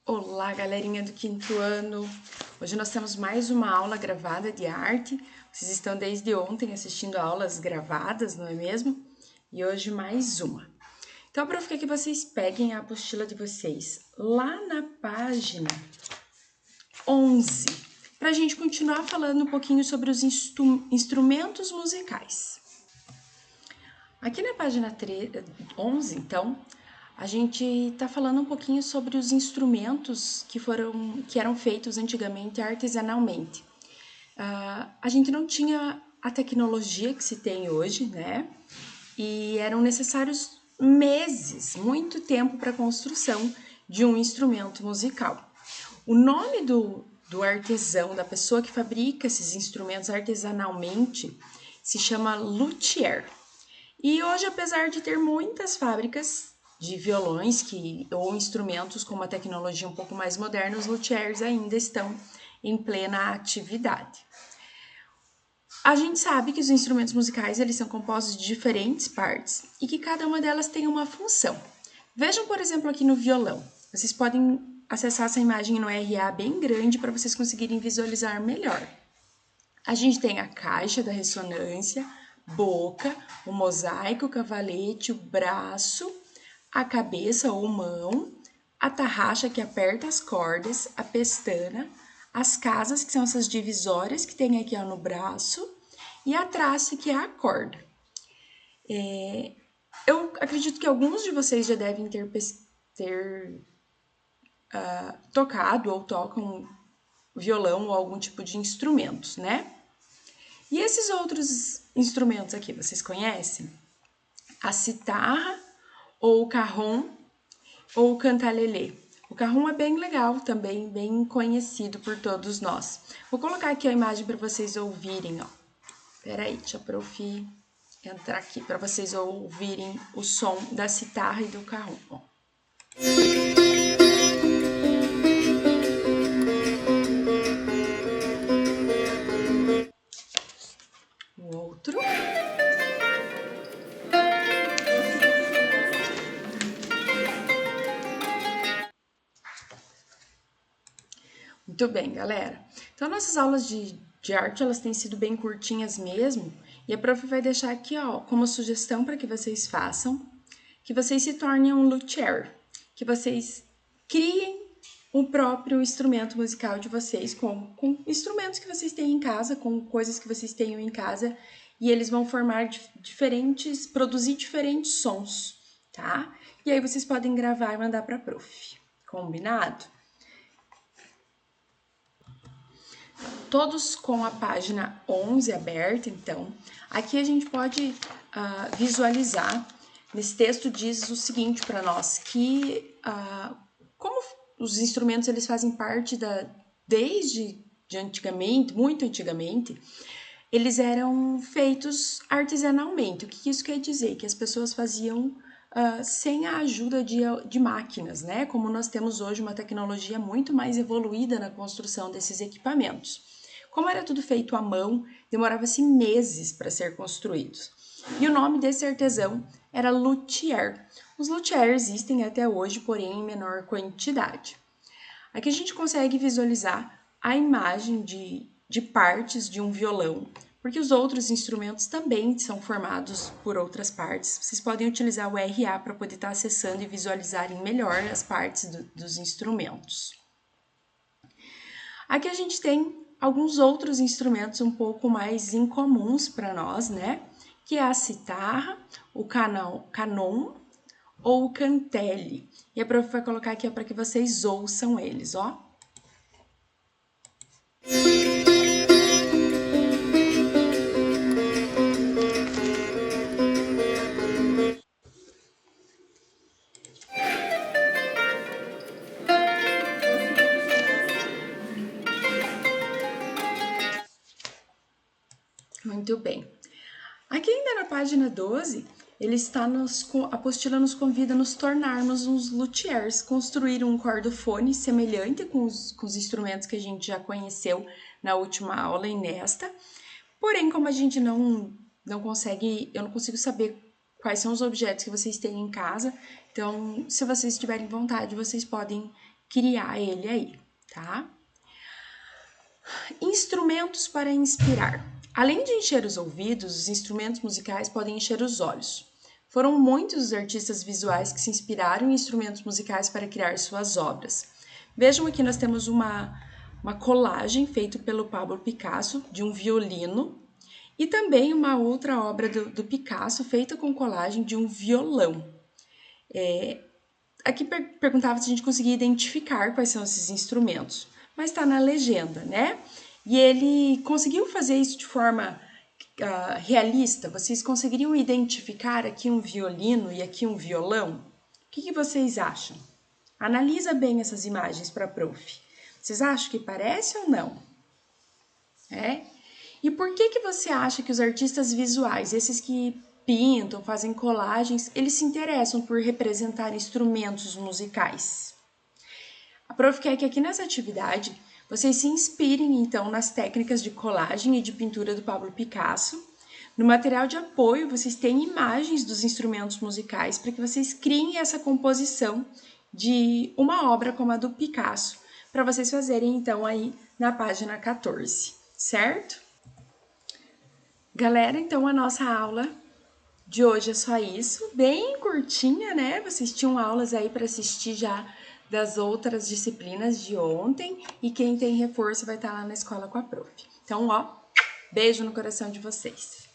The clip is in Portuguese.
Olá, galerinha do quinto ano! Hoje nós temos mais uma aula gravada de arte. Vocês estão desde ontem assistindo aulas gravadas, não é mesmo? E hoje mais uma. Então, a prof quer que vocês peguem a apostila de vocês lá na página 11, para a gente continuar falando um pouquinho sobre os instrumentos musicais. Aqui na página 11, então, a gente está falando um pouquinho sobre os instrumentos que eram feitos antigamente artesanalmente. A gente não tinha a tecnologia que se tem hoje, né? E eram necessários meses, muito tempo para a construção de um instrumento musical. O nome do artesão, da pessoa que fabrica esses instrumentos artesanalmente, se chama luthier. E hoje, apesar de ter muitas fábricas de violões ou instrumentos com uma tecnologia um pouco mais moderna, os luthiers ainda estão em plena atividade. A gente sabe que os instrumentos musicais eles são compostos de diferentes partes e que cada uma delas tem uma função. Vejam, por exemplo, aqui no violão. Vocês podem acessar essa imagem no RA bem grande para vocês conseguirem visualizar melhor. A gente tem a caixa da ressonância, boca, o mosaico, o cavalete, o braço, a cabeça ou mão, a tarraxa que aperta as cordas, a pestana, as casas, que são essas divisórias que tem aqui no braço, e a traça, que é a corda. Eu acredito que alguns de vocês já devem ter tocado ou tocam violão ou algum tipo de instrumentos, né? E esses outros instrumentos aqui, vocês conhecem? A citarra, ou o cajón, ou o cantalelê. O cajón é bem legal também, bem conhecido por todos nós. Vou colocar aqui a imagem para vocês ouvirem, ó. Peraí, deixa a prof entrar aqui para vocês ouvirem o som da citarra e do cajón, ó. O outro. Muito bem, galera. Então, nossas aulas de arte, elas têm sido bem curtinhas mesmo. E a prof vai deixar aqui, ó, como sugestão para que vocês façam, que vocês se tornem um luthier, que vocês criem o próprio instrumento musical de vocês, com instrumentos que vocês têm em casa, com coisas que vocês tenham em casa, e eles vão formar produzir diferentes sons, tá? E aí vocês podem gravar e mandar para a prof. Combinado? Todos com a página 11 aberta, então, aqui a gente pode visualizar, nesse texto diz o seguinte para nós, que como os instrumentos eles fazem parte desde de antigamente, muito antigamente, eles eram feitos artesanalmente. O que isso quer dizer? Que as pessoas faziam sem a ajuda de máquinas, né? Como nós temos hoje uma tecnologia muito mais evoluída na construção desses equipamentos. Como era tudo feito à mão, demorava-se meses para ser construídos. E o nome desse artesão era luthier. Os luthiers existem até hoje, porém em menor quantidade. Aqui a gente consegue visualizar a imagem de partes de um violão, porque os outros instrumentos também são formados por outras partes. Vocês podem utilizar o RA para poder estar acessando e visualizarem melhor as partes dos instrumentos. Aqui a gente tem alguns outros instrumentos um pouco mais incomuns para nós, né? Que é a citarra, o canon ou o cantele. E a prof vai colocar aqui para que vocês ouçam eles, ó. Muito bem. Aqui ainda na página 12, a apostila nos convida a nos tornarmos uns luthiers, construir um cordofone semelhante com os instrumentos que a gente já conheceu na última aula e nesta. Porém, como a gente não consegue, eu não consigo saber quais são os objetos que vocês têm em casa, então, se vocês tiverem vontade, vocês podem criar ele aí, tá? Instrumentos para inspirar. Além de encher os ouvidos, os instrumentos musicais podem encher os olhos. Foram muitos os artistas visuais que se inspiraram em instrumentos musicais para criar suas obras. Vejam aqui, nós temos uma colagem feita pelo Pablo Picasso de um violino e também uma outra obra do Picasso feita com colagem de um violão. Aqui perguntava se a gente conseguia identificar quais são esses instrumentos, mas está na legenda, né? E ele conseguiu fazer isso de forma realista. Vocês conseguiriam identificar aqui um violino e aqui um violão? O que vocês acham? Analisa bem essas imagens para a prof. Vocês acham que parece ou não? E por que você acha que os artistas visuais, esses que pintam, fazem colagens, eles se interessam por representar instrumentos musicais? A prof quer que aqui nessa atividade vocês se inspirem então nas técnicas de colagem e de pintura do Pablo Picasso. No material de apoio vocês têm imagens dos instrumentos musicais para que vocês criem essa composição de uma obra como a do Picasso, para vocês fazerem então aí na página 14, certo? Galera, então a nossa aula de hoje é só isso, bem curtinha, né? Vocês tinham aulas aí para assistir já das outras disciplinas de ontem e quem tem reforço vai estar lá na escola com a prof. Então, ó, beijo no coração de vocês.